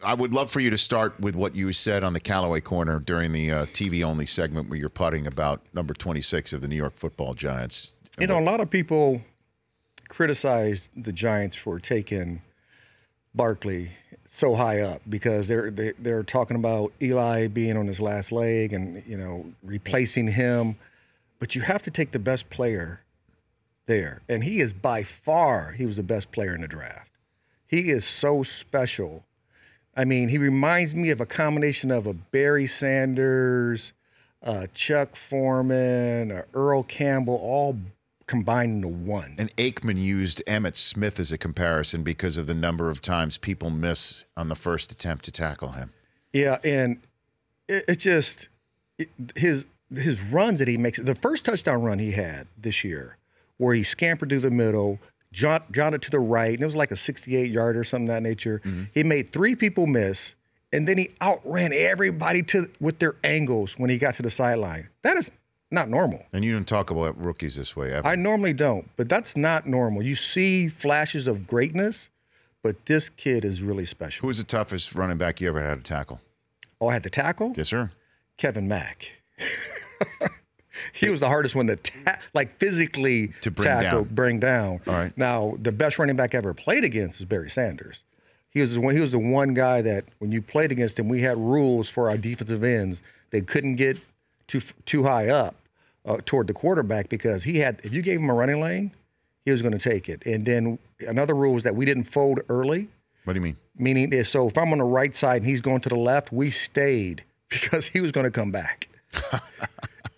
I would love for you to start with what you said on the Callaway Corner during the TV-only segment where you're putting about number 26 of the New York Football Giants. You know, a lot of people criticize the Giants for taking Barkley so high up because they're talking about Eli being on his last leg and, you know, replacing him. But you have to take the best player there. And he is by far, he was the best player in the draft. He is so special. I mean, he reminds me of a combination of a Barry Sanders, Chuck Foreman, Earl Campbell, all combined into one. And Aikman used Emmitt Smith as a comparison because of the number of times people miss on the first attempt to tackle him. Yeah, and his runs that he makes, the first touchdown run he had this year, where he scampered through the middle, jotted to the right, and it was like a 68-yarder or something of that nature. Mm-hmm. He made 3 people miss, and then he outran everybody with their angles when he got to the sideline. That is not normal. And you don't talk about rookies this way ever. I normally don't, but that's not normal. You see flashes of greatness, but this kid is really special. Who was the toughest running back you ever had to tackle? Oh, I had to tackle? Yes, sir. Kevin Mack. He was the hardest one to physically bring down. All right. Now, the best running back I ever played against is Barry Sanders. He was the one guy that when you played against him, we had rules for our defensive ends. They couldn't get too high up toward the quarterback because if you gave him a running lane, he was going to take it. And then another rule was that we didn't fold early. What do you mean? Meaning, so if I'm on the right side and he's going to the left, we stayed because he was going to come back.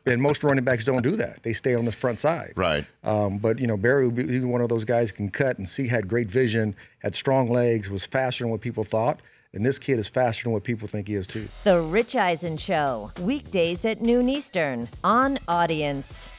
And most running backs don't do that. They stay on the front side. Right. But, you know, Barry would be one of those guys who can cut and see, had great vision, had strong legs, was faster than what people thought. And this kid is faster than what people think he is, too. The Rich Eisen Show, weekdays at noon Eastern on Audience.